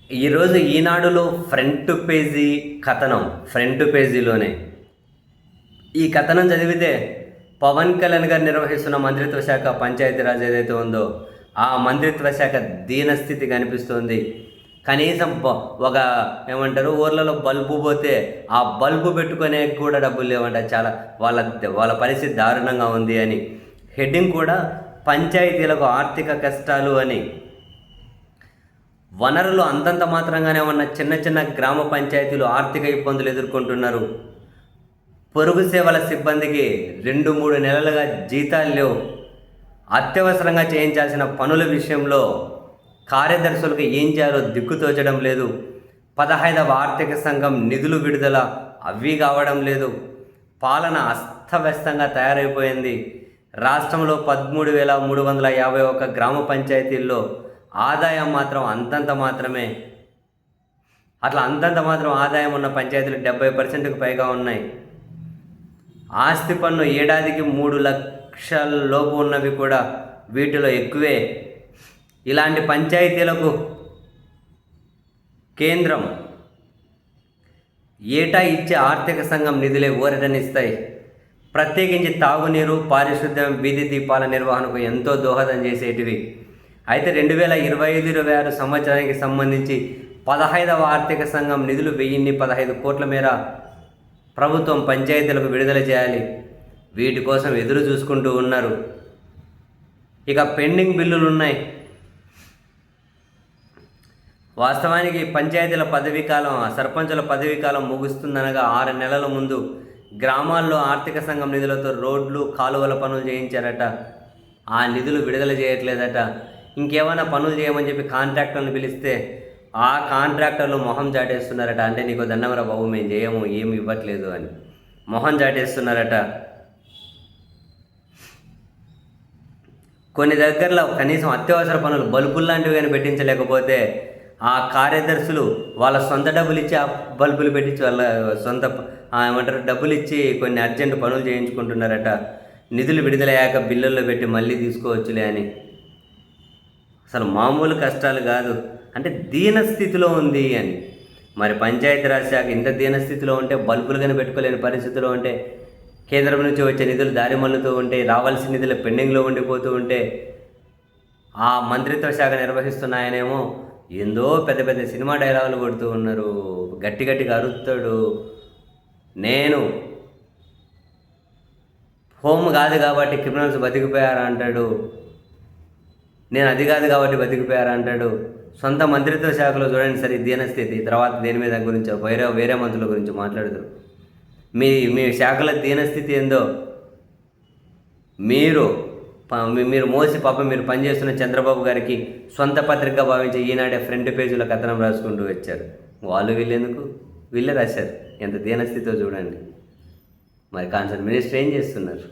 ఈరోజు ఈనాడులో front page కథనం, ఫ్రంట్ పేజీలోనే ఈ కథనం చదివితే పవన్ కళ్యాణ్ గారు నిర్వహిస్తున్న మంత్రిత్వ శాఖ పంచాయతీరాజ్ ఏదైతే ఉందో ఆ మంత్రిత్వ శాఖ దీనస్థితి కనిపిస్తుంది. కనీసం ఒక ఏమంటారు ఊర్లలో బల్బు పోతే ఆ బల్బు పెట్టుకునే కూడా డబ్బులు లేవంట. చాలా వాళ్ళ పరిస్థితి దారుణంగా ఉంది అని హెడ్డింగ్ కూడా పంచాయతీలకు ఆర్థిక కష్టాలు అని. వనరులు అంతంత మాత్రంగానే ఉన్న చిన్న చిన్న గ్రామ పంచాయతీలు ఆర్థిక ఇబ్బందులు ఎదుర్కొంటున్నారు. పొరుగు సేవల సిబ్బందికి 2-3 నెలలుగా జీతాలు లేవు. అత్యవసరంగా చేయించాల్సిన పనుల విషయంలో కార్యదర్శులకు ఏం చేయాలో దిక్కుతోచడం లేదు. 15వ ఆర్థిక సంఘం నిధులు విడుదల అవి కావడం లేదు. పాలన అస్తవ్యస్తంగా తయారైపోయింది. రాష్ట్రంలో 13,351 గ్రామ పంచాయతీల్లో ఆదాయం మాత్రం అంతంత మాత్రమే. అట్లా అంతంత మాత్రం ఆదాయం ఉన్న పంచాయతీలు 70%కు పైగా ఉన్నాయి. ఆస్తి పన్ను ఏడాదికి 3 లక్షల లోపు ఉన్నవి కూడా వీటిలో ఎక్కువే. ఇలాంటి పంచాయతీలకు కేంద్రం ఏటా ఇచ్చే ఆర్థిక సంఘం నిధులే ఊరటనిస్తాయి. ప్రత్యేకించి తాగునీరు, పారిశుద్ధ్యం, వీధి దీపాల నిర్వహణకు ఎంతో దోహదం చేసేటివి. అయితే 2025-26 సంవత్సరానికి సంబంధించి 15వ ఆర్థిక సంఘం నిధులు 1015 కోట్ల మేర ప్రభుత్వం పంచాయతీలకు విడుదల చేయాలి. వీటి కోసం ఎదురు చూసుకుంటూ ఉన్నారు. ఇక పెండింగ్ బిల్లులు ఉన్నాయి. వాస్తవానికి పంచాయతీల పదవీకాలం, సర్పంచుల పదవీకాలం ముగుస్తుందనగా 6 నెలల ముందు గ్రామాల్లో ఆర్థిక సంఘం నిధులతో రోడ్లు, కాలువల పనులు చేయించారట. ఆ నిధులు విడుదల చేయట్లేదట. ఇంకేమైనా పనులు చేయమని చెప్పి కాంట్రాక్టర్ని పిలిస్తే ఆ కాంట్రాక్టర్లు మొహం చాటేస్తున్నారట. అంటే నీకు దండమరా బాబు, మేము చేయము, ఏమి ఇవ్వట్లేదు అని మొహం చాటేస్తున్నారట. కొన్ని దగ్గరలో కనీసం అత్యవసర పనులు, బల్బులు లాంటివి కానీ పెట్టించలేకపోతే ఆ కార్యదర్శులు వాళ్ళ సొంత డబ్బులు ఇచ్చి ఆ బల్బులు పెట్టించి వాళ్ళ సొంత ఏమంటారు డబ్బులు ఇచ్చి కొన్ని అర్జెంటు పనులు చేయించుకుంటున్నారట. నిధులు విడుదలయ్యాక బిల్లుల్లో పెట్టి మళ్ళీ తీసుకోవచ్చులే అని. అసలు మామూలు కష్టాలు కాదు. అంటే దీనస్థితిలో ఉంది అని. మరి పంచాయతీరాజ్ శాఖ ఇంత దీనస్థితిలో ఉంటే, బల్బులు కానీ పెట్టుకోలేని పరిస్థితిలో ఉంటే, కేంద్రం నుంచి వచ్చే నిధులు దారి మళ్ళుతూ ఉంటే, రావాల్సిన నిధులు పెండింగ్లో ఉండిపోతూ ఉంటే, ఆ మంత్రిత్వ శాఖ నిర్వహిస్తున్నాయనేమో ఏందో పెద్ద పెద్ద సినిమా డైలాగులు కొడుతూ ఉన్నారు. గట్టి గట్టిగా అరుస్తాడు. నేను హోమ్ కాదు కాబట్టి క్రిమినల్స్ బతికిపోయారా అంటాడు. నేను అది కాదు కాబట్టి బతికిపోయారా అంటాడు. సొంత మంత్రిత్వ శాఖలో చూడండి సరే దీనస్థితి. తర్వాత దేని మీద గురించి వేరే మంత్రుల గురించి మాట్లాడతారు. మీ శాఖల దీనస్థితి ఏందో మీరు మోసి పాపం మీరు పనిచేస్తున్న చంద్రబాబు గారికి సొంత పత్రికగా భావించి ఈనాడే ఫ్రంట్ పేజీలో కథనం రాసుకుంటూ వచ్చారు. వాళ్ళు వీళ్ళెందుకు? వీళ్ళే రాశారు. ఎంత దీనస్థితితో చూడండి. మరి కాన్సర్న్ మినిస్టర్ ఏం చేస్తున్నారు?